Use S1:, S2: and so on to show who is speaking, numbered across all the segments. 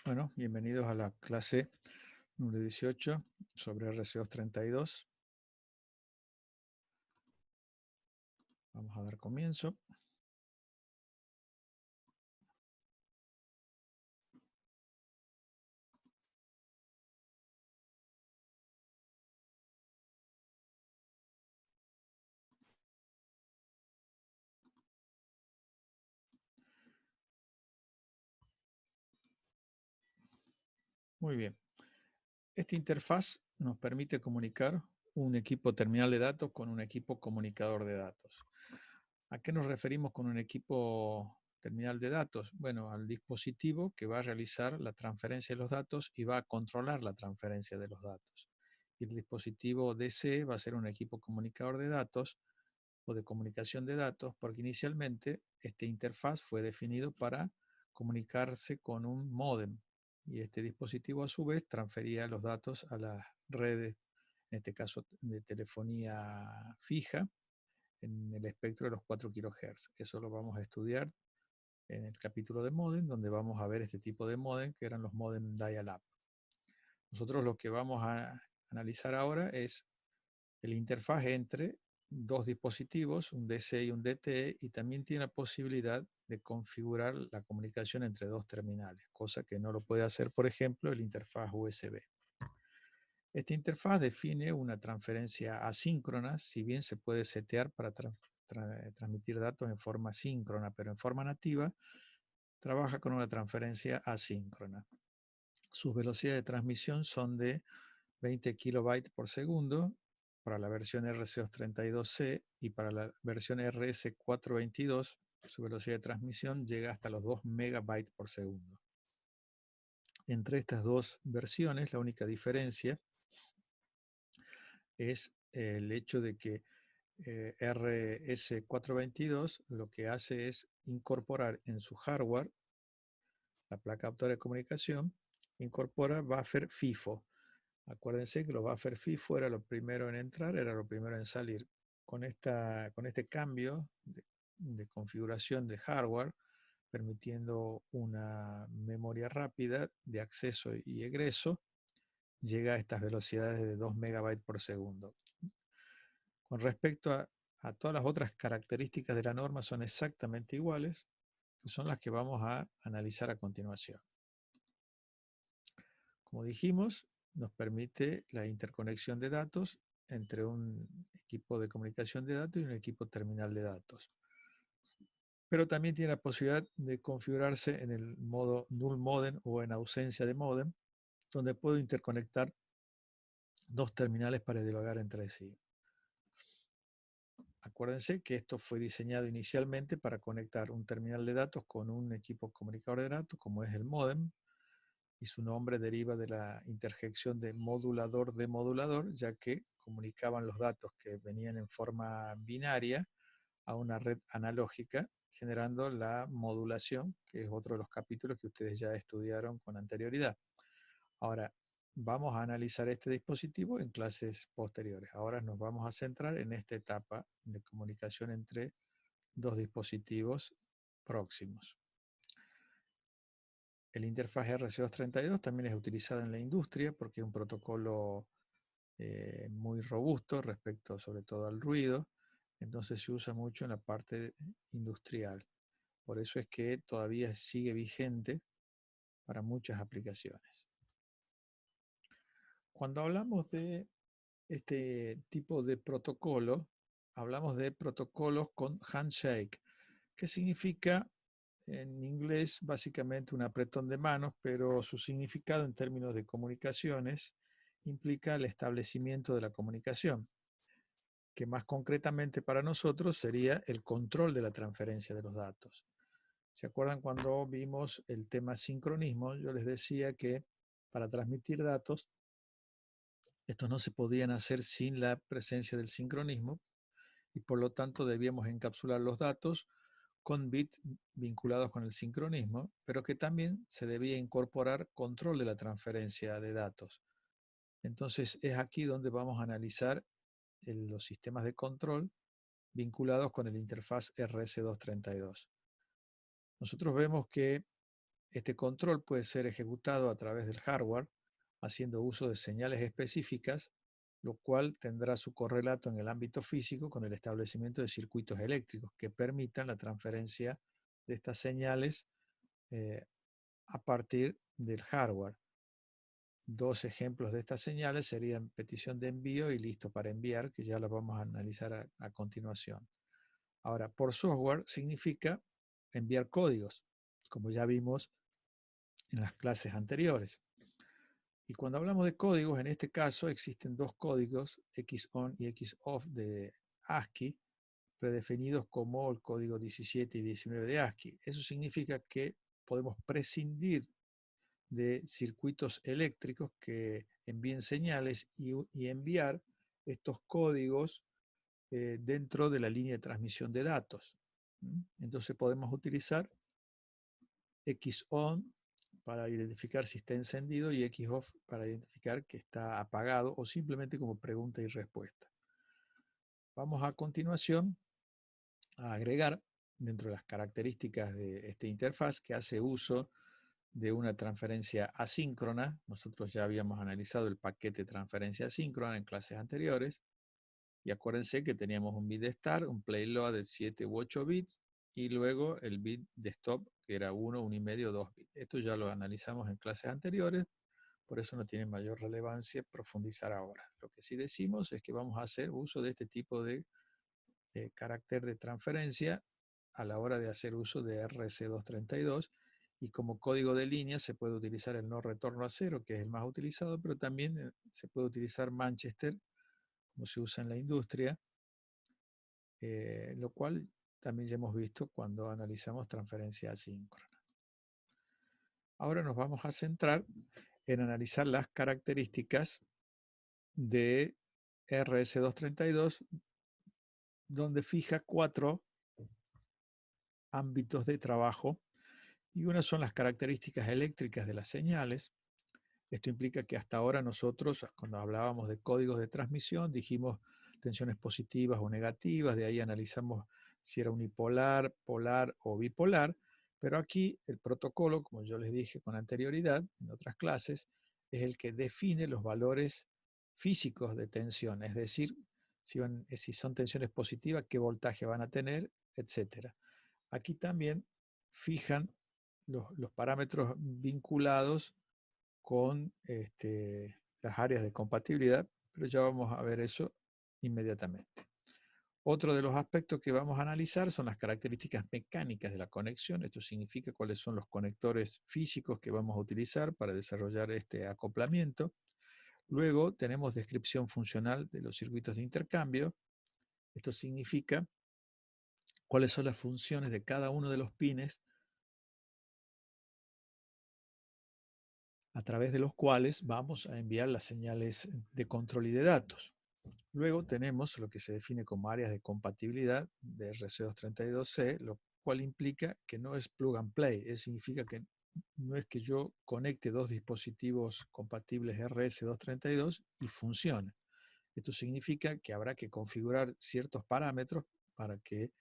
S1: Bueno, bienvenidos a la clase número 18 sobre RC232. Vamos a dar comienzo. Muy bien. Esta interfaz nos permite comunicar un equipo terminal de datos con un equipo comunicador de datos. ¿A qué nos referimos con un equipo terminal de datos? Bueno, al dispositivo que va a realizar la transferencia de los datos y va a controlar la transferencia de los datos. Y el dispositivo DC va a ser un equipo comunicador de datos o de comunicación de datos, porque inicialmente esta interfaz fue definido para comunicarse con un módem y este dispositivo a su vez transfería los datos a las redes, en este caso de telefonía fija, en el espectro de los 4 kHz. Eso lo vamos a estudiar en el capítulo de modem, donde vamos a ver este tipo de modem, que eran los modem dial-up. Nosotros lo que vamos a analizar ahora es el interfaz entre dos dispositivos, un DC y un DTE, y también tiene la posibilidad de configurar la comunicación entre dos terminales, cosa que no lo puede hacer, por ejemplo, el interfaz USB. Esta interfaz define una transferencia asíncrona, si bien se puede setear para transmitir datos en forma síncrona, pero en forma nativa trabaja con una transferencia asíncrona. Sus velocidades de transmisión son de 20 kilobytes por segundo para la versión RC232C y para la versión RS422 su velocidad de transmisión llega hasta los 2 megabytes por segundo. Entre estas dos versiones, la única diferencia es el hecho de que RS422 lo que hace es incorporar en su hardware, la placa adaptadora de comunicación, incorpora buffer FIFO. Acuérdense que los buffer FIFO era lo primero en entrar, era lo primero en salir. Con este cambio de configuración de hardware, permitiendo una memoria rápida de acceso y egreso, llega a estas velocidades de 2 megabytes por segundo. Con respecto a todas las otras características de la norma son exactamente iguales, que son las que vamos a analizar a continuación. Como dijimos, nos permite la interconexión de datos entre un equipo de comunicación de datos y un equipo terminal de datos. Pero también tiene la posibilidad de configurarse en el modo null modem o en ausencia de modem, donde puedo interconectar dos terminales para dialogar entre sí. Acuérdense que esto fue diseñado inicialmente para conectar un terminal de datos con un equipo comunicador de datos, como es el modem, y su nombre deriva de la interjección de modulador-demodulador, ya que comunicaban los datos que venían en forma binaria a una red analógica, generando la modulación, que es otro de los capítulos que ustedes ya estudiaron con anterioridad. Ahora, vamos a analizar este dispositivo en clases posteriores. Ahora nos vamos a centrar en esta etapa de comunicación entre dos dispositivos próximos. El interfaz RC232 también es utilizado en la industria porque es un protocolo muy robusto respecto sobre todo al ruido, entonces se usa mucho en la parte industrial. Por eso es que todavía sigue vigente para muchas aplicaciones. Cuando hablamos de este tipo de protocolo, hablamos de protocolos con handshake, que significa en inglés básicamente un apretón de manos, pero su significado en términos de comunicaciones implica el establecimiento de la comunicación, que más concretamente para nosotros sería el control de la transferencia de los datos. ¿Se acuerdan cuando vimos el tema sincronismo? Yo les decía que para transmitir datos, estos no se podían hacer sin la presencia del sincronismo y por lo tanto debíamos encapsular los datos con bits vinculados con el sincronismo, pero que también se debía incorporar control de la transferencia de datos. Entonces es aquí donde vamos a analizar los sistemas de control vinculados con el interfaz RS232. Nosotros vemos que Este control puede ser ejecutado a través del hardware, haciendo uso de señales específicas, lo cual tendrá su correlato en el ámbito físico con el establecimiento de circuitos eléctricos que permitan la transferencia de estas señales a partir del hardware. Dos ejemplos de estas señales serían petición de envío y listo para enviar, que ya lo vamos a analizar a continuación. Ahora, por software significa enviar códigos, como ya vimos en las clases anteriores. Y cuando hablamos de códigos, en este caso existen dos códigos, XON y XOFF de ASCII, predefinidos como el código 17 y 19 de ASCII. Eso significa que podemos prescindir de circuitos eléctricos que envíen señales y enviar estos códigos dentro de la línea de transmisión de datos. Entonces podemos utilizar XON para identificar si está encendido y XOFF para identificar que está apagado o simplemente como pregunta y respuesta. Vamos a continuación a agregar dentro de las características de esta interfaz que hace uso de una transferencia asíncrona. Nosotros ya habíamos analizado el paquete de transferencia asíncrona en clases anteriores. Y acuérdense que teníamos un bit de start, un payload de 7 u 8 bits, y luego el bit de stop, que era 1, 1,5, 2 bits. Esto ya lo analizamos en clases anteriores, por eso no tiene mayor relevancia profundizar ahora. Lo que sí decimos es que vamos a hacer uso de este tipo de carácter de transferencia a la hora de hacer uso de RC232, y como código de línea se puede utilizar el no retorno a cero, que es el más utilizado, pero también se puede utilizar Manchester, como se usa en la industria, lo cual también ya hemos visto cuando analizamos transferencia asíncrona. Ahora nos vamos a centrar en analizar las características de RS232, donde fija 4 ámbitos de trabajo, y una son las características eléctricas de las señales. Esto implica que hasta ahora nosotros, cuando hablábamos de códigos de transmisión, dijimos tensiones positivas o negativas, de ahí analizamos si era unipolar, polar o bipolar, pero aquí el protocolo, como yo les dije con anterioridad en otras clases, es el que define los valores físicos de tensión, es decir, si son tensiones positivas, qué voltaje van a tener, etc. Aquí también fijan los parámetros vinculados con las áreas de compatibilidad, pero ya vamos a ver eso inmediatamente. Otro de los aspectos que vamos a analizar son las características mecánicas de la conexión. Esto significa cuáles son los conectores físicos que vamos a utilizar para desarrollar este acoplamiento. Luego tenemos descripción funcional de los circuitos de intercambio. Esto significa cuáles son las funciones de cada uno de los pines a través de los cuales vamos a enviar las señales de control y de datos. Luego tenemos lo que se define como áreas de compatibilidad de RC232C, lo cual implica que no es plug and play. Eso significa que no es que yo conecte dos dispositivos compatibles RS232 y funcione. Esto significa que habrá que configurar ciertos parámetros para que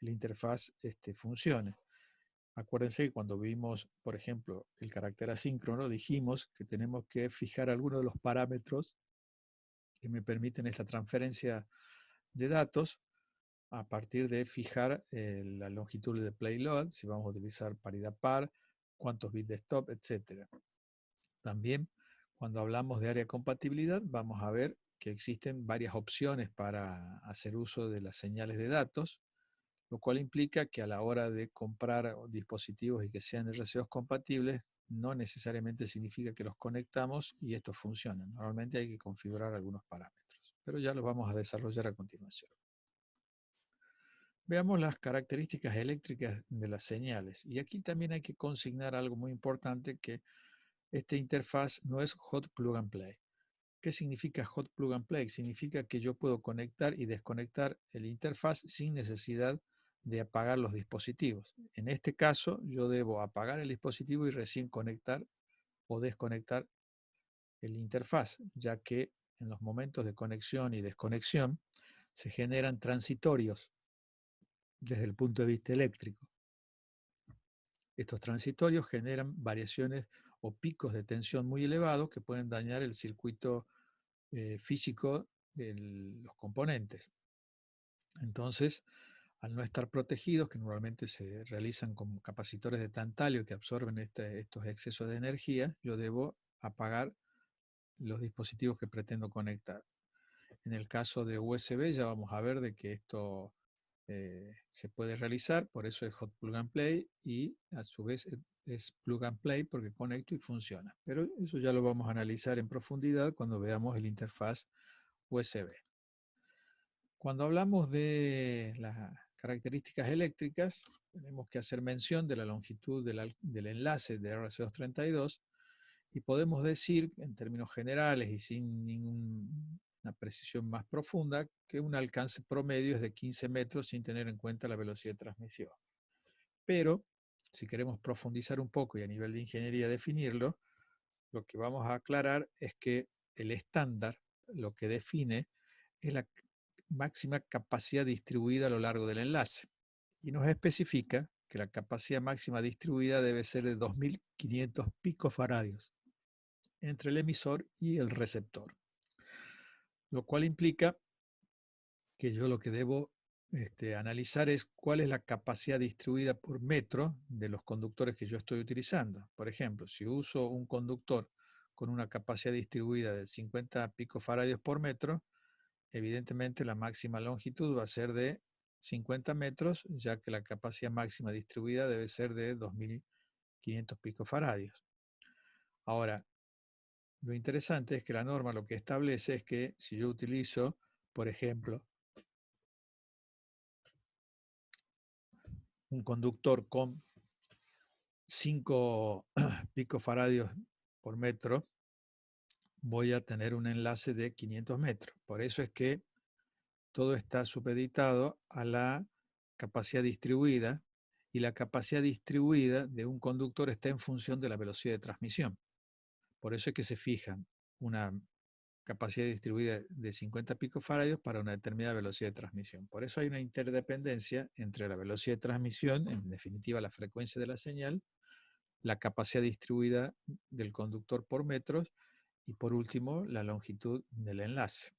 S1: la interfaz funcione. Acuérdense que cuando vimos, por ejemplo, el carácter asíncrono, dijimos que tenemos que fijar algunos de los parámetros que me permiten esta transferencia de datos a partir de fijar la longitud de payload, si vamos a utilizar paridad par, cuántos bits de stop, etc. También, cuando hablamos de área de compatibilidad, vamos a ver que existen varias opciones para hacer uso de las señales de datos, lo cual implica que a la hora de comprar dispositivos y que sean RC2 compatibles, no necesariamente significa que los conectamos y estos funcionan. Normalmente hay que configurar algunos parámetros, pero ya los vamos a desarrollar a continuación. Veamos las características eléctricas de las señales. Y aquí también hay que consignar algo muy importante, que esta interfaz no es hot plug and play. ¿Qué significa hot plug and play? Significa que yo puedo conectar y desconectar el interfaz sin necesidad de apagar los dispositivos. En este caso, yo debo apagar el dispositivo y recién conectar o desconectar el interfaz, ya que en los momentos de conexión y desconexión se generan transitorios desde el punto de vista eléctrico. Estos transitorios generan variaciones o picos de tensión muy elevados que pueden dañar el circuito físico de los componentes. Entonces, al no estar protegidos, que normalmente se realizan con capacitores de tantalio que absorben estos excesos de energía, yo debo apagar los dispositivos que pretendo conectar. En el caso de USB ya vamos a ver de que esto se puede realizar, por eso es Hot Plug and Play, y a su vez es Plug and Play porque conecto y funciona. Pero eso ya lo vamos a analizar en profundidad cuando veamos el interfaz USB. Cuando hablamos de las características eléctricas, tenemos que hacer mención de la longitud del enlace de RC232 y podemos decir, en términos generales y sin ninguna precisión más profunda, que un alcance promedio es de 15 metros sin tener en cuenta la velocidad de transmisión. Pero, si queremos profundizar un poco y a nivel de ingeniería definirlo, lo que vamos a aclarar es que el estándar lo que define es la máxima capacidad distribuida a lo largo del enlace y nos especifica que la capacidad máxima distribuida debe ser de 2500 picofaradios entre el emisor y el receptor, lo cual implica que yo lo que debo analizar es cuál es la capacidad distribuida por metro de los conductores que yo estoy utilizando. Por ejemplo, si uso un conductor con una capacidad distribuida de 50 picofaradios por metro, evidentemente la máxima longitud va a ser de 50 metros, ya que la capacidad máxima distribuida debe ser de 2500 picofaradios. Ahora, lo interesante es que la norma lo que establece es que si yo utilizo, por ejemplo, un conductor con 5 picofaradios por metro, voy a tener un enlace de 500 metros. Por eso es que todo está supeditado a la capacidad distribuida, y la capacidad distribuida de un conductor está en función de la velocidad de transmisión. Por eso es que se fijan una capacidad distribuida de 50 picofaradios para una determinada velocidad de transmisión. Por eso hay una interdependencia entre la velocidad de transmisión, en definitiva la frecuencia de la señal, la capacidad distribuida del conductor por metros y por último la longitud del enlace.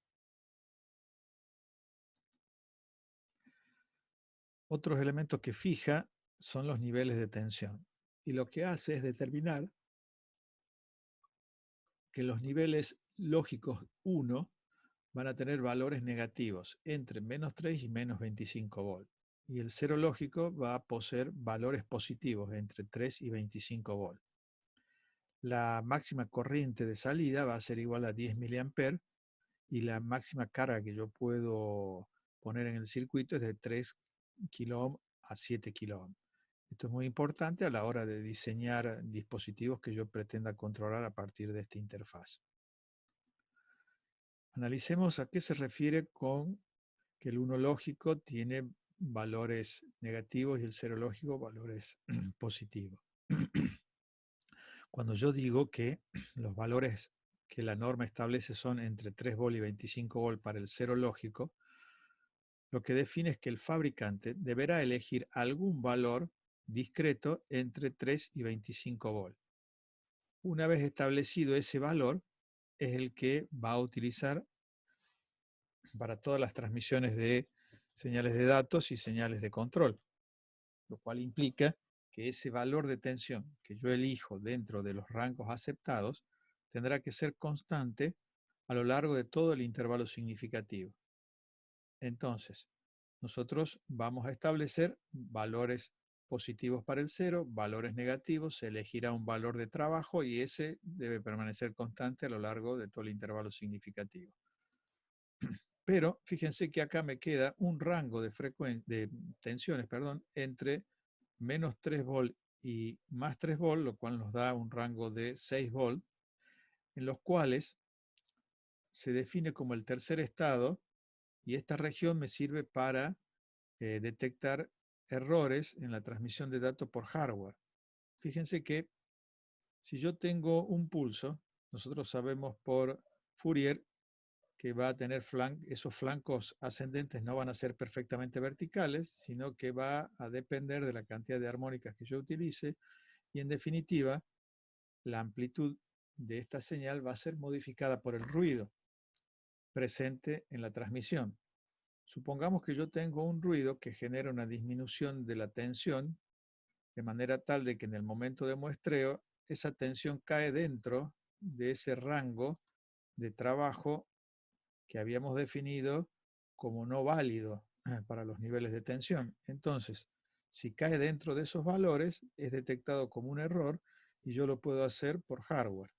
S1: Otros elementos que fija son los niveles de tensión, y lo que hace es determinar que los niveles lógicos 1 van a tener valores negativos entre menos 3 y menos 25 volt, y el cero lógico va a poseer valores positivos entre 3 y 25 volt. La máxima corriente de salida va a ser igual a 10 mA y la máxima carga que yo puedo poner en el circuito es de 3 kΩ a 7 kΩ. Esto es muy importante a la hora de diseñar dispositivos que yo pretenda controlar a partir de esta interfaz. Analicemos a qué se refiere con que el 1 lógico tiene valores negativos y el 0 lógico valores positivos. Cuando yo digo que los valores que la norma establece son entre 3 volt y 25 volt para el 0 lógico, lo que define es que el fabricante deberá elegir algún valor discreto entre 3 y 25 volt. Una vez establecido ese valor, es el que va a utilizar para todas las transmisiones de señales de datos y señales de control, lo cual implica que ese valor de tensión que yo elijo dentro de los rangos aceptados tendrá que ser constante a lo largo de todo el intervalo significativo. Entonces, nosotros vamos a establecer valores positivos para el 0, valores negativos, se elegirá un valor de trabajo y ese debe permanecer constante a lo largo de todo el intervalo significativo. Pero fíjense que acá me queda un rango de tensiones entre menos 3 volt y más 3 volt, lo cual nos da un rango de 6 volt, en los cuales se define como el tercer estado, y esta región me sirve para detectar errores en la transmisión de datos por hardware. Fíjense que si yo tengo un pulso, nosotros sabemos por Fourier que va a tener esos flancos ascendentes no van a ser perfectamente verticales, sino que va a depender de la cantidad de armónicas que yo utilice y en definitiva la amplitud de esta señal va a ser modificada por el ruido presente en la transmisión. Supongamos que yo tengo un ruido que genera una disminución de la tensión de manera tal de que en el momento de muestreo esa tensión cae dentro de ese rango de trabajo que habíamos definido como no válido para los niveles de tensión. Entonces, si cae dentro de esos valores, es detectado como un error y yo lo puedo hacer por hardware,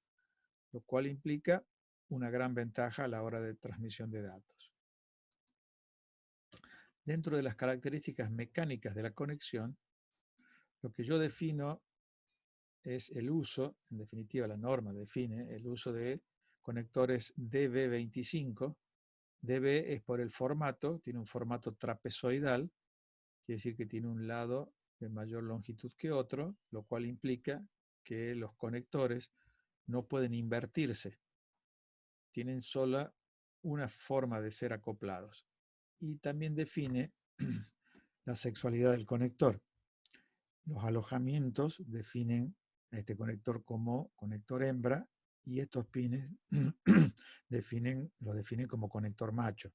S1: lo cual implica una gran ventaja a la hora de transmisión de datos. Dentro de las características mecánicas de la conexión, lo que yo defino es el uso, en definitiva la norma define el uso de conectores DB25. DB es por el formato, tiene un formato trapezoidal, quiere decir que tiene un lado de mayor longitud que otro, lo cual implica que los conectores no pueden invertirse, tienen sola una forma de ser acoplados. Y también define la sexualidad del conector. Los alojamientos definen a este conector como conector hembra y estos pines lo definen como conector macho.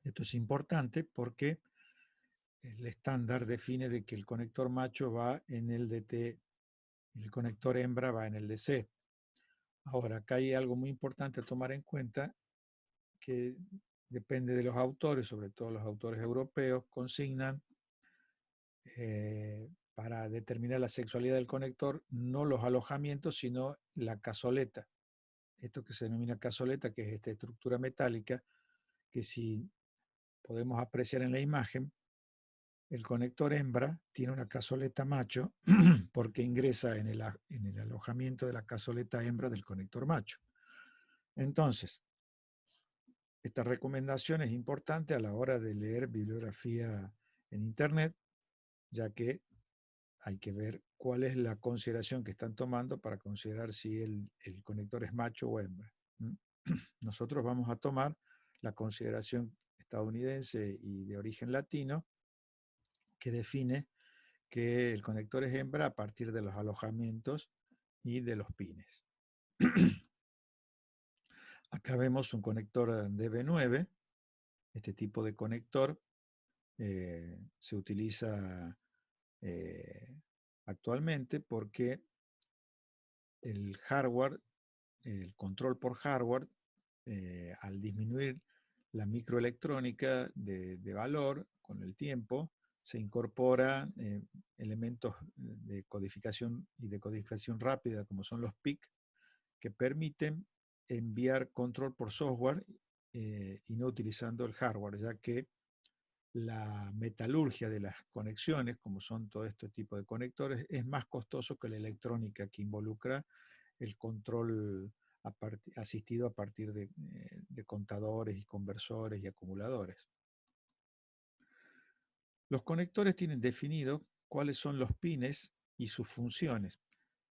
S1: Esto es importante porque el estándar define de que el conector macho va en el DT y el conector hembra va en el DC. Ahora, acá hay algo muy importante a tomar en cuenta que depende de los autores, sobre todo los autores europeos, consignan para determinar la sexualidad del conector, no los alojamientos, sino la cazoleta. Esto que se denomina cazoleta, que es esta estructura metálica, que si podemos apreciar en la imagen, el conector hembra tiene una cazoleta macho porque ingresa en el alojamiento de la cazoleta hembra del conector macho. Entonces, esta recomendación es importante a la hora de leer bibliografía en Internet, ya que hay que ver cuál es la consideración que están tomando para considerar si el conector es macho o hembra. Nosotros vamos a tomar la consideración estadounidense y de origen latino, que define que el conector es hembra a partir de los alojamientos y de los pines. Acá vemos un conector DB9. Este tipo de conector se utiliza actualmente porque el hardware, el control por hardware, al disminuir la microelectrónica de valor con el tiempo, se incorporan elementos de codificación y de codificación rápida, como son los PIC, que permiten enviar control por software y no utilizando el hardware, ya que la metalurgia de las conexiones, como son todo este tipo de conectores, es más costoso que la electrónica que involucra el control asistido a partir de contadores y conversores y acumuladores. Los conectores tienen definido cuáles son los pines y sus funciones.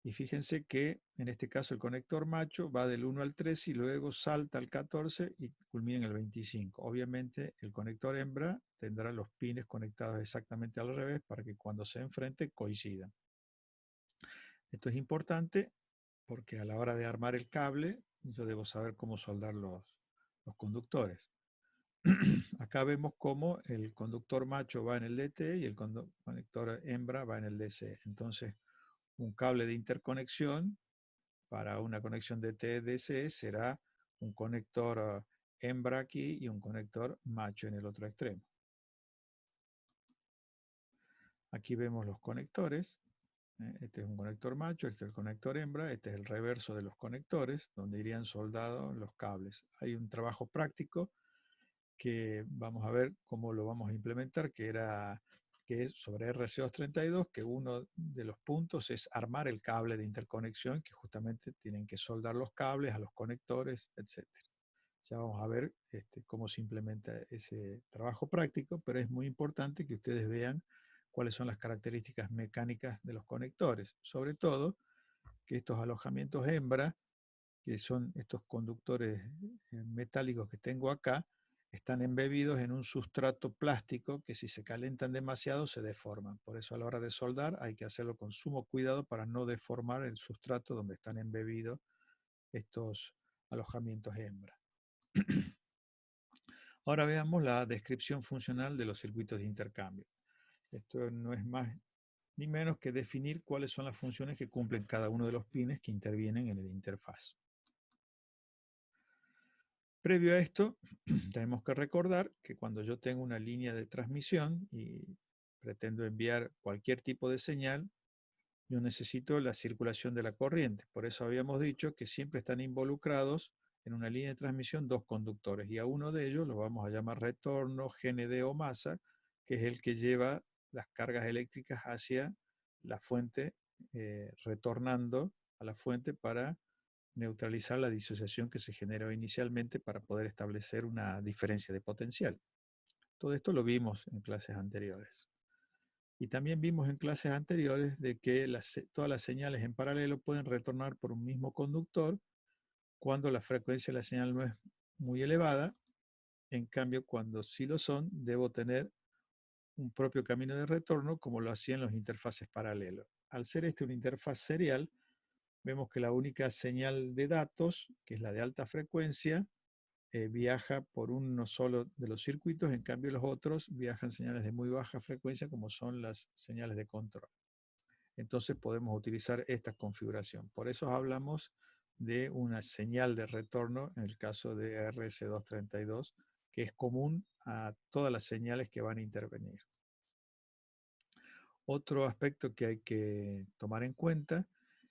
S1: Y fíjense que en este caso el conector macho va del 1 al 3 y luego salta al 14 y culmina en el 25. Obviamente el conector hembra tendrá los pines conectados exactamente al revés para que cuando se enfrente coincidan. Esto es importante porque a la hora de armar el cable yo debo saber cómo soldar los conductores. Acá vemos cómo el conductor macho va en el DT y el conector hembra va en el DC. Entonces, un cable de interconexión para una conexión DT-DC será un conector hembra aquí y un conector macho en el otro extremo. Aquí vemos los conectores. Este es un conector macho, este es el conector hembra, este es el reverso de los conectores, donde irían soldados los cables. Hay un trabajo práctico que vamos a ver cómo lo vamos a implementar, que es sobre RC232, que uno de los puntos es armar el cable de interconexión, que justamente tienen que soldar los cables a los conectores, etc. Ya vamos a ver cómo se implementa ese trabajo práctico, pero es muy importante que ustedes vean cuáles son las características mecánicas de los conectores, sobre todo que estos alojamientos hembra que son estos conductores metálicos que tengo acá, están embebidos en un sustrato plástico que si se calentan demasiado se deforman. Por eso a la hora de soldar hay que hacerlo con sumo cuidado para no deformar el sustrato donde están embebidos estos alojamientos hembra. Ahora veamos la descripción funcional de los circuitos de intercambio. Esto no es más ni menos que definir cuáles son las funciones que cumplen cada uno de los pines que intervienen en el interfaz. Previo a esto, tenemos que recordar que cuando yo tengo una línea de transmisión y pretendo enviar cualquier tipo de señal, yo necesito la circulación de la corriente. Por eso habíamos dicho que siempre están involucrados en una línea de transmisión dos conductores, y a uno de ellos lo vamos a llamar retorno, GND o masa, que es el que lleva las cargas eléctricas hacia la fuente, retornando a la fuente para neutralizar la disociación que se generó inicialmente para poder establecer una diferencia de potencial. Todo esto lo vimos en clases anteriores. Y también vimos en clases anteriores de que todas las señales en paralelo pueden retornar por un mismo conductor cuando la frecuencia de la señal no es muy elevada. En cambio, cuando sí lo son, debo tener un propio camino de retorno como lo hacían los interfaces paralelos. Al ser este una interfaz serial, vemos que la única señal de datos, que es la de alta frecuencia, viaja por uno solo de los circuitos, en cambio los otros viajan señales de muy baja frecuencia como son las señales de control. Entonces podemos utilizar esta configuración. Por eso hablamos de una señal de retorno en el caso de RS232, que es común a todas las señales que van a intervenir. Otro aspecto que hay que tomar en cuenta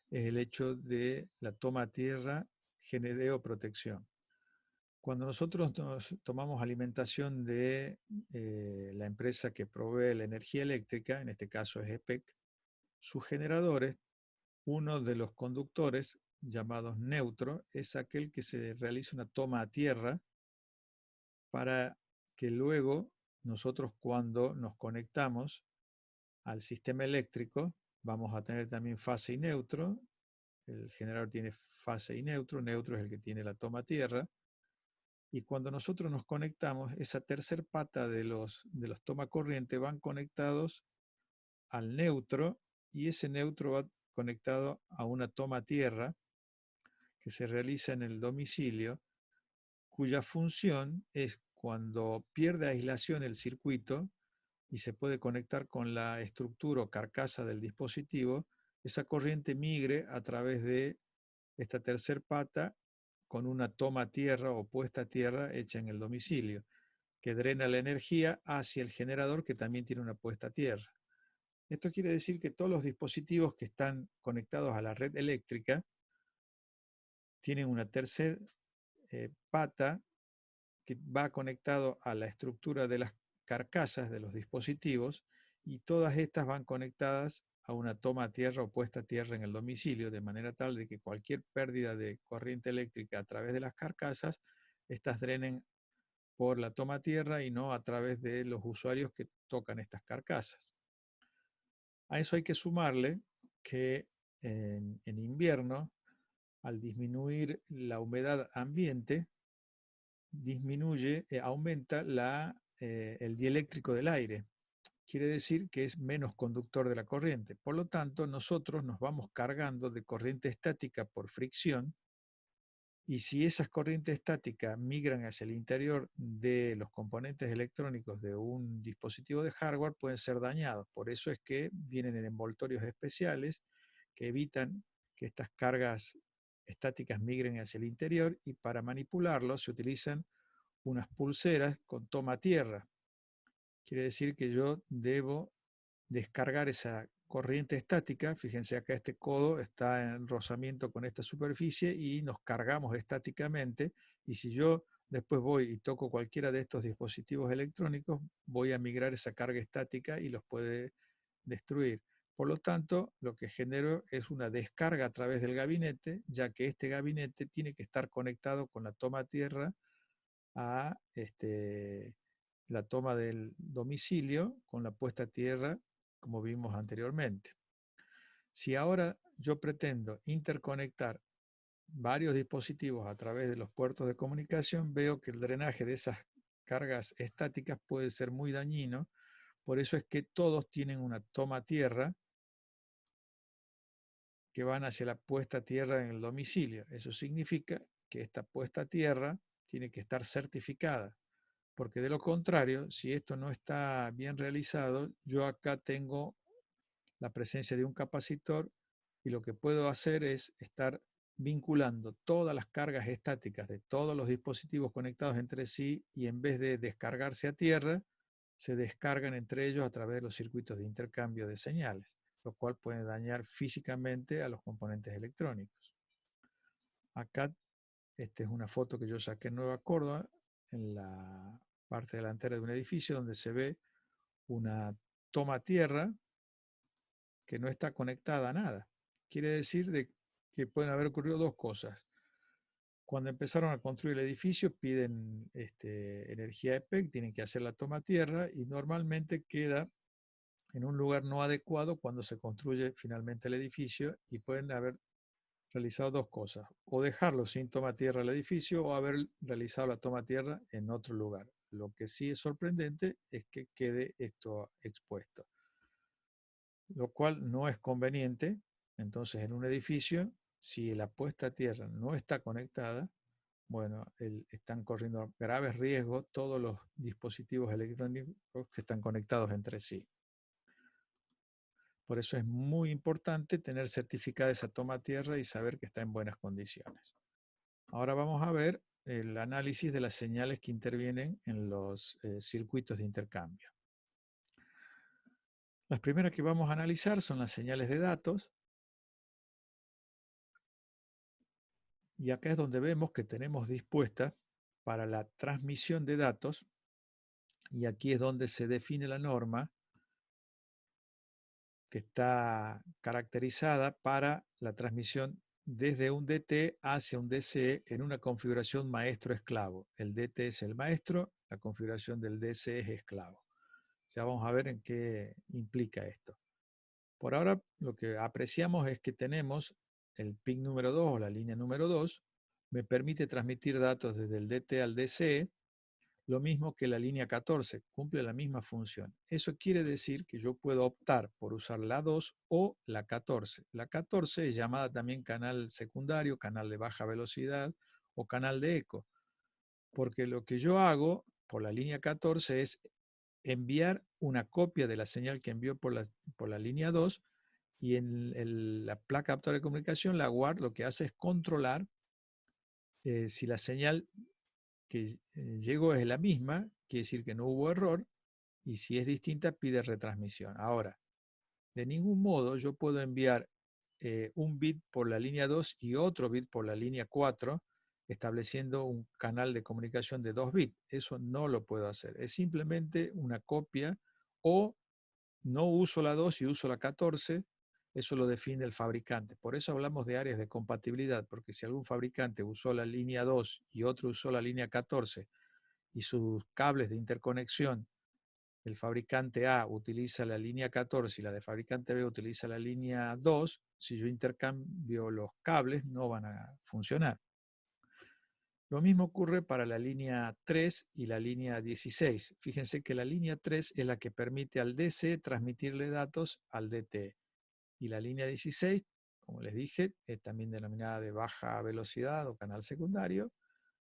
S1: es el hecho de la toma a tierra, GND o protección. Cuando nosotros nos tomamos alimentación de la empresa que provee la energía eléctrica, en este caso es EPEC, sus generadores, uno de los conductores llamados neutro, es aquel que se realiza una toma a tierra para que luego nosotros cuando nos conectamos al sistema eléctrico vamos a tener también fase y neutro. El generador tiene fase y neutro es el que tiene la toma a tierra. Y cuando nosotros nos conectamos, esa tercer pata de los toma corriente van conectados al neutro, y ese neutro va conectado a una toma tierra que se realiza en el domicilio, cuya función es cuando pierde aislación el circuito y se puede conectar con la estructura o carcasa del dispositivo, esa corriente migre a través de esta tercer pata con una toma a tierra o puesta a tierra hecha en el domicilio, que drena la energía hacia el generador, que también tiene una puesta a tierra. Esto quiere decir que todos los dispositivos que están conectados a la red eléctrica tienen una tercera pata que va conectado a la estructura de las carcasas de los dispositivos, y todas estas van conectadas a una toma a tierra o puesta a tierra en el domicilio, de manera tal de que cualquier pérdida de corriente eléctrica a través de las carcasas, estas drenen por la toma a tierra y no a través de los usuarios que tocan estas carcasas. A eso hay que sumarle que en invierno, al disminuir la humedad ambiente, aumenta el dieléctrico del aire. Quiere decir que es menos conductor de la corriente. Por lo tanto, nosotros nos vamos cargando de corriente estática por fricción, y si esas corrientes estáticas migran hacia el interior de los componentes electrónicos de un dispositivo de hardware, pueden ser dañados. Por eso es que vienen en envoltorios especiales que evitan que estas cargas estáticas migren hacia el interior, y para manipularlos se utilizan unas pulseras con toma a tierra. Quiere decir que yo debo descargar esa corriente estática. Fíjense acá, este codo está en rozamiento con esta superficie y nos cargamos estáticamente, y si yo después voy y toco cualquiera de estos dispositivos electrónicos, voy a migrar esa carga estática y los puede destruir. Por lo tanto, lo que genero es una descarga a través del gabinete, ya que este gabinete tiene que estar conectado con la toma a tierra a la toma del domicilio con la puesta a tierra, como vimos anteriormente. Si ahora yo pretendo interconectar varios dispositivos a través de los puertos de comunicación, veo que el drenaje de esas cargas estáticas puede ser muy dañino. Por eso es que todos tienen una toma tierra que van hacia la puesta a tierra en el domicilio. Eso significa que esta puesta a tierra tiene que estar certificada, porque de lo contrario, si esto no está bien realizado, yo acá tengo la presencia de un capacitor y lo que puedo hacer es estar vinculando todas las cargas estáticas de todos los dispositivos conectados entre sí y en vez de descargarse a tierra, se descargan entre ellos a través de los circuitos de intercambio de señales, lo cual puede dañar físicamente a los componentes electrónicos. Acá, esta es una foto que yo saqué en Nueva Córdoba, en la parte delantera de un edificio donde se ve una toma tierra que no está conectada a nada. Quiere decir que pueden haber ocurrido dos cosas. Cuando empezaron a construir el edificio piden energía EPEC, tienen que hacer la toma tierra y normalmente queda en un lugar no adecuado cuando se construye finalmente el edificio y pueden haber realizado dos cosas, o dejarlo sin toma tierra el edificio o haber realizado la toma tierra en otro lugar. Lo que sí es sorprendente es que quede esto expuesto, lo cual no es conveniente. Entonces, en un edificio, si la puesta a tierra no está conectada, bueno, están corriendo graves riesgos todos los dispositivos electrónicos que están conectados entre sí. Por eso es muy importante tener certificada esa toma a tierra y saber que está en buenas condiciones. Ahora vamos a ver el análisis de las señales que intervienen en los circuitos de intercambio. Las primeras que vamos a analizar son las señales de datos. Y acá es donde vemos que tenemos dispuesta para la transmisión de datos, y aquí es donde se define la norma que está caracterizada para la transmisión desde un DT hacia un DCE en una configuración maestro-esclavo. El DT es el maestro, la configuración del DCE es esclavo. Ya vamos a ver en qué implica esto. Por ahora lo que apreciamos es que tenemos el pin número 2 o la línea número 2, me permite transmitir datos desde el DT al DCE, lo mismo que la línea 14, cumple la misma función. Eso quiere decir que yo puedo optar por usar la 2 o la 14. La 14 es llamada también canal secundario, canal de baja velocidad o canal de eco, porque lo que yo hago por la línea 14 es enviar una copia de la señal que envió por la línea 2 y en la placa adaptadora de comunicación, la WARD, lo que hace es controlar si la señal que llegó es la misma, quiere decir que no hubo error, y si es distinta, pide retransmisión. Ahora, de ningún modo yo puedo enviar un bit por la línea 2 y otro bit por la línea 4, estableciendo un canal de comunicación de 2 bits. Eso no lo puedo hacer. Es simplemente una copia, o no uso la 2 y uso la 14. Eso lo define el fabricante. Por eso hablamos de áreas de compatibilidad, porque si algún fabricante usó la línea 2 y otro usó la línea 14 y sus cables de interconexión, el fabricante A utiliza la línea 14 y la de fabricante B utiliza la línea 2, si yo intercambio los cables no van a funcionar. Lo mismo ocurre para la línea 3 y la línea 16. Fíjense que la línea 3 es la que permite al DC transmitirle datos al DT. Y la línea 16, como les dije, es también denominada de baja velocidad o canal secundario,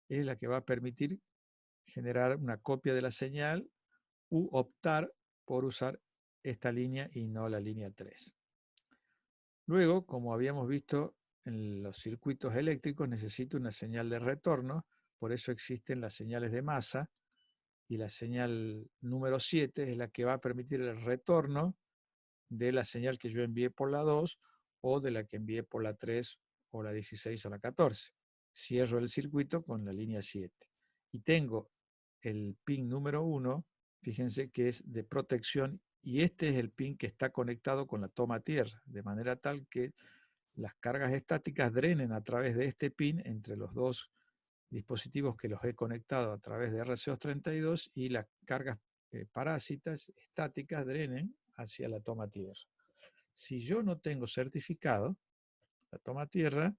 S1: es la que va a permitir generar una copia de la señal u optar por usar esta línea y no la línea 3. Luego, como habíamos visto en los circuitos eléctricos, necesito una señal de retorno, por eso existen las señales de masa, y la señal número 7 es la que va a permitir el retorno de la señal que yo envié por la 2 o de la que envié por la 3 o la 16 o la 14. Cierro el circuito con la línea 7. Y tengo el pin número 1, fíjense que es de protección, y este es el pin que está conectado con la toma tierra, de manera tal que las cargas estáticas drenen a través de este pin entre los dos dispositivos que los he conectado a través de RC232 y las cargas parásitas estáticas drenen hacia la toma tierra. Si yo no tengo certificado la toma tierra,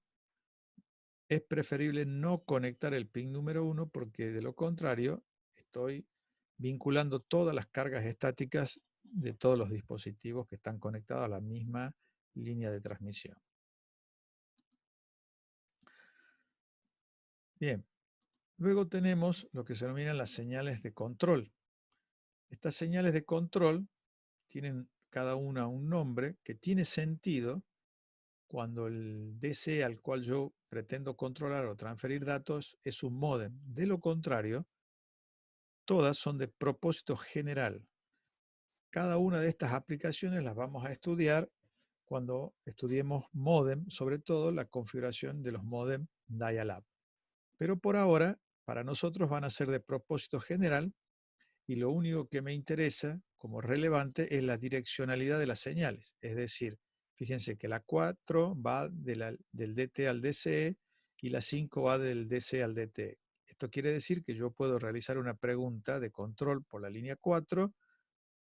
S1: es preferible no conectar el pin número 1 porque de lo contrario estoy vinculando todas las cargas estáticas de todos los dispositivos que están conectados a la misma línea de transmisión. Bien, luego tenemos lo que se denominan las señales de control. Estas señales de control tienen cada una un nombre que tiene sentido cuando el DC al cual yo pretendo controlar o transferir datos es un módem. De lo contrario, todas son de propósito general. Cada una de estas aplicaciones las vamos a estudiar cuando estudiemos módem, sobre todo la configuración de los módem dial-up. Pero por ahora, para nosotros van a ser de propósito general y lo único que me interesa como relevante es la direccionalidad de las señales. Es decir, fíjense que la 4 va del DT al DCE y la 5 va del DC al DT. Esto quiere decir que yo puedo realizar una pregunta de control por la línea 4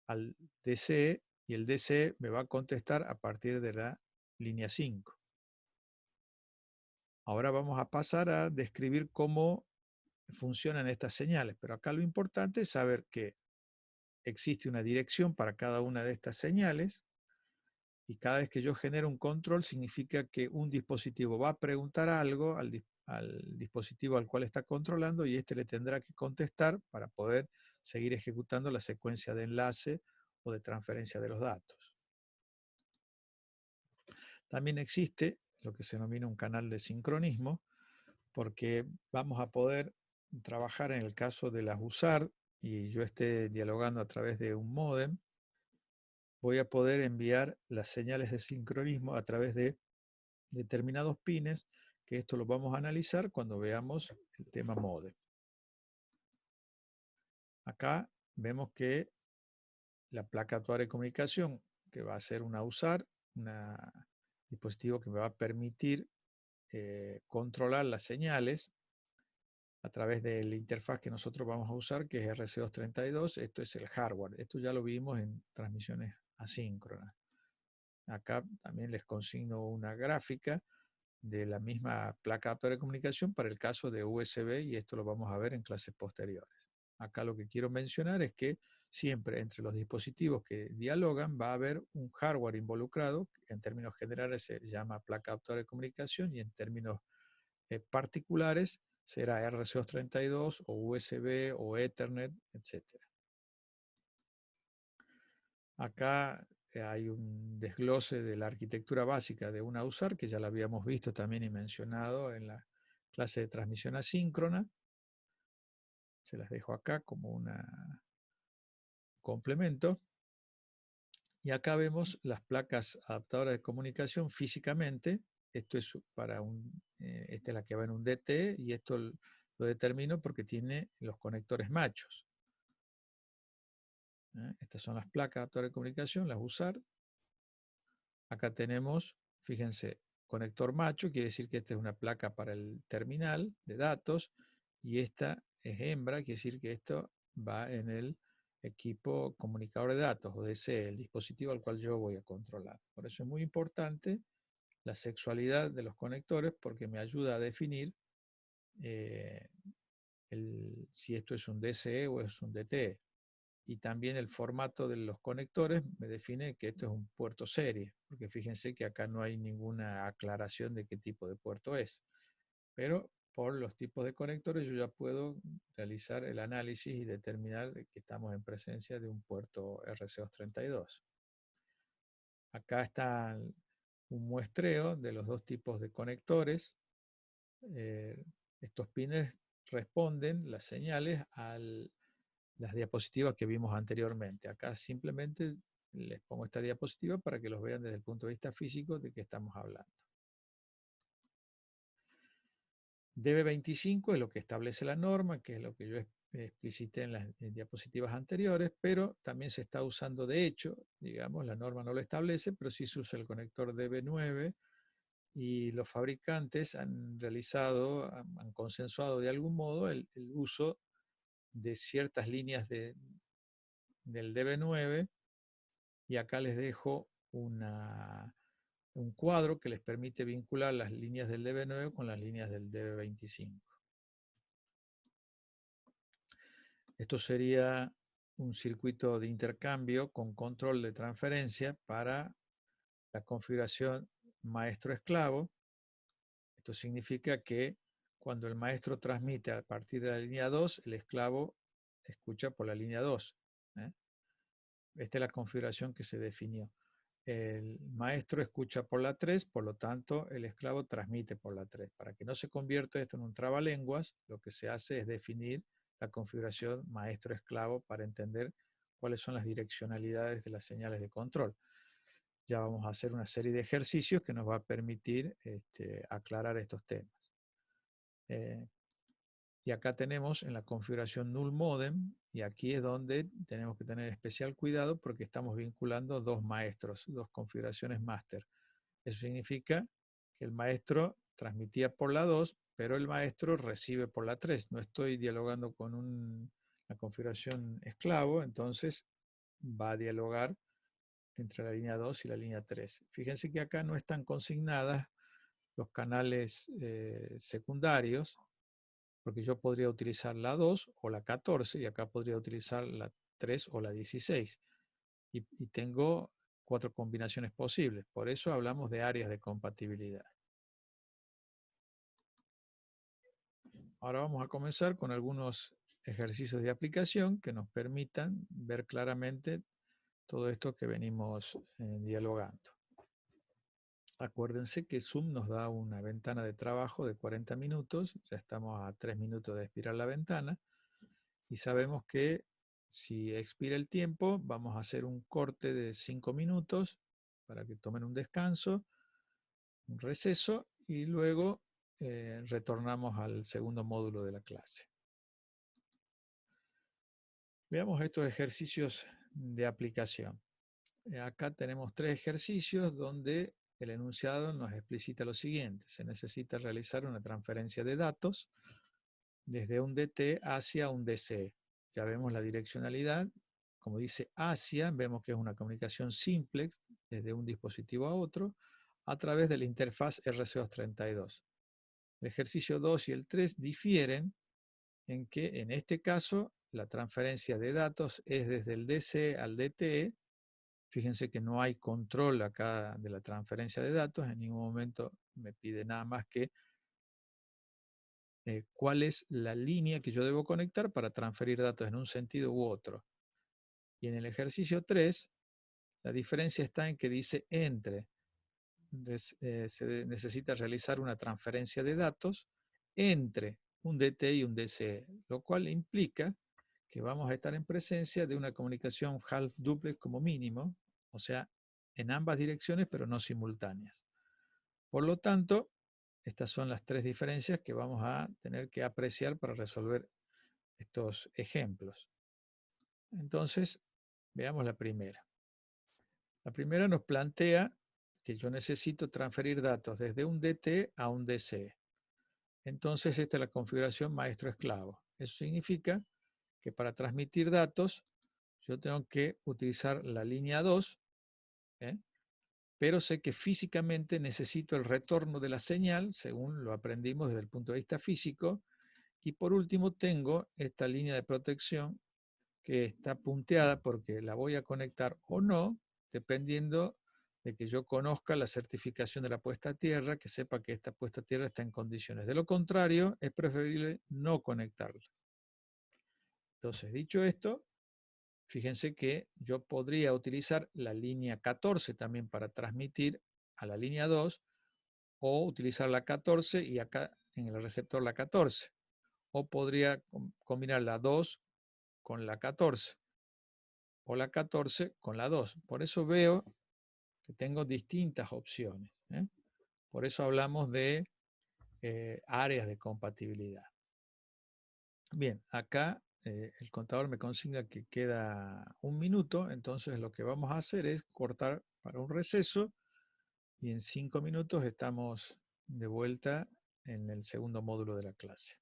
S1: al DCE y el DCE me va a contestar a partir de la línea 5. Ahora vamos a pasar a describir cómo funcionan estas señales, pero acá lo importante es saber que existe una dirección para cada una de estas señales y cada vez que yo genero un control significa que un dispositivo va a preguntar algo al dispositivo al cual está controlando y éste le tendrá que contestar para poder seguir ejecutando la secuencia de enlace o de transferencia de los datos. También existe lo que se denomina un canal de sincronismo, porque vamos a poder trabajar en el caso de las USART y yo esté dialogando a través de un módem, voy a poder enviar las señales de sincronismo a través de determinados pines, que esto lo vamos a analizar cuando veamos el tema módem. Acá vemos que la placa actual de comunicación, que va a ser una USART, un dispositivo que me va a permitir controlar las señales a través de la interfaz que nosotros vamos a usar, que es RC232. Esto es el hardware. Esto ya lo vimos en transmisiones asíncronas. Acá también les consigno una gráfica de la misma placa adaptadora de comunicación para el caso de USB y esto lo vamos a ver en clases posteriores. Acá lo que quiero mencionar es que siempre entre los dispositivos que dialogan va a haber un hardware involucrado, que en términos generales se llama placa adaptadora de comunicación y en términos particulares será RC232 o USB o Ethernet, etc. Acá hay un desglose de la arquitectura básica de una USAR, que ya la habíamos visto también y mencionado en la clase de transmisión asíncrona. Se las dejo acá como un complemento. Y acá vemos las placas adaptadoras de comunicación físicamente. Esto es para esta es la que va en un DT y esto lo determino porque tiene los conectores machos. Estas son las placas adaptadoras de comunicación, las USART. Acá tenemos, fíjense, conector macho, quiere decir que esta es una placa para el terminal de datos y esta es hembra, quiere decir que esto va en el equipo comunicador de datos, o DC, el dispositivo al cual yo voy a controlar. Por eso es muy importante la sexualidad de los conectores porque me ayuda a definir si esto es un DCE o es un DTE. Y también el formato de los conectores me define que esto es un puerto serie, porque fíjense que acá no hay ninguna aclaración de qué tipo de puerto es. Pero por los tipos de conectores yo ya puedo realizar el análisis y determinar que estamos en presencia de un puerto RC232. Acá está un muestreo de los dos tipos de conectores. Estos pines responden las señales a las diapositivas que vimos anteriormente. Acá simplemente les pongo esta diapositiva para que los vean desde el punto de vista físico de qué estamos hablando. DB25 es lo que establece la norma, que es lo que yo explicité en las diapositivas anteriores, pero también se está usando de hecho, digamos, la norma no lo establece, pero sí se usa el conector DB9 y los fabricantes han realizado, han consensuado de algún modo el uso de ciertas líneas del DB9 y acá les dejo un cuadro que les permite vincular las líneas del DB9 con las líneas del DB25. Esto sería un circuito de intercambio con control de transferencia para la configuración maestro-esclavo. Esto significa que cuando el maestro transmite a partir de la línea 2, el esclavo escucha por la línea 2. Esta es la configuración que se definió. El maestro escucha por la 3, por lo tanto el esclavo transmite por la 3. Para que no se convierta esto en un trabalenguas, lo que se hace es definir la configuración maestro-esclavo para entender cuáles son las direccionalidades de las señales de control. Ya vamos a hacer una serie de ejercicios que nos va a permitir aclarar estos temas. Y acá tenemos en la configuración null modem, y aquí es donde tenemos que tener especial cuidado porque estamos vinculando dos maestros, dos configuraciones master. Eso significa que el maestro transmitía por la 2, pero el maestro recibe por la 3. No estoy dialogando con una configuración esclavo, entonces va a dialogar entre la línea 2 y la línea 3. Fíjense que acá no están consignadas los canales secundarios, porque yo podría utilizar la 2 o la 14 y acá podría utilizar la 3 o la 16. Y tengo 4 combinaciones posibles. Por eso hablamos de áreas de compatibilidad. Ahora vamos a comenzar con algunos ejercicios de aplicación que nos permitan ver claramente todo esto que venimos dialogando. Acuérdense que Zoom nos da una ventana de trabajo de 40 minutos, ya estamos a 3 minutos de expirar la ventana, y sabemos que si expira el tiempo, vamos a hacer un corte de 5 minutos para que tomen un descanso, un receso, y luego retornamos al segundo módulo de la clase. Veamos estos ejercicios de aplicación. Acá tenemos 3 ejercicios donde el enunciado nos explicita lo siguiente. Se necesita realizar una transferencia de datos desde un DT hacia un DC. Ya vemos la direccionalidad. Como dice hacia, vemos que es una comunicación simplex desde un dispositivo a otro a través de la interfaz RC232. El ejercicio 2 y el 3 difieren en que en este caso la transferencia de datos es desde el DC al DTE. Fíjense que no hay control acá de la transferencia de datos, en ningún momento me pide nada más que cuál es la línea que yo debo conectar para transferir datos en un sentido u otro. Y en el ejercicio 3, la diferencia está en que dice entre. Se necesita realizar una transferencia de datos entre un DT y un DCE, lo cual implica que vamos a estar en presencia de una comunicación half duplex como mínimo, o sea, en ambas direcciones pero no simultáneas. Por lo tanto, estas son las 3 diferencias que vamos a tener que apreciar para resolver estos ejemplos. Entonces, veamos la primera. La primera nos plantea que yo necesito transferir datos desde un DT a un DC. Entonces, esta es la configuración maestro-esclavo. Eso significa que para transmitir datos, yo tengo que utilizar la línea 2, pero sé que físicamente necesito el retorno de la señal, según lo aprendimos desde el punto de vista físico. Y por último, tengo esta línea de protección que está punteada porque la voy a conectar o no, dependiendo de que yo conozca la certificación de la puesta a tierra, que sepa que esta puesta a tierra está en condiciones. De lo contrario, es preferible no conectarla. Entonces, dicho esto, fíjense que yo podría utilizar la línea 14 también para transmitir a la línea 2, o utilizar la 14 y acá en el receptor la 14. O podría combinar la 2 con la 14 o la 14 con la 2. Por eso veo que tengo distintas opciones. Por eso hablamos de áreas de compatibilidad. Bien, acá el contador me consigna que queda 1 minuto, entonces lo que vamos a hacer es cortar para un receso y en 5 minutos estamos de vuelta en el segundo módulo de la clase.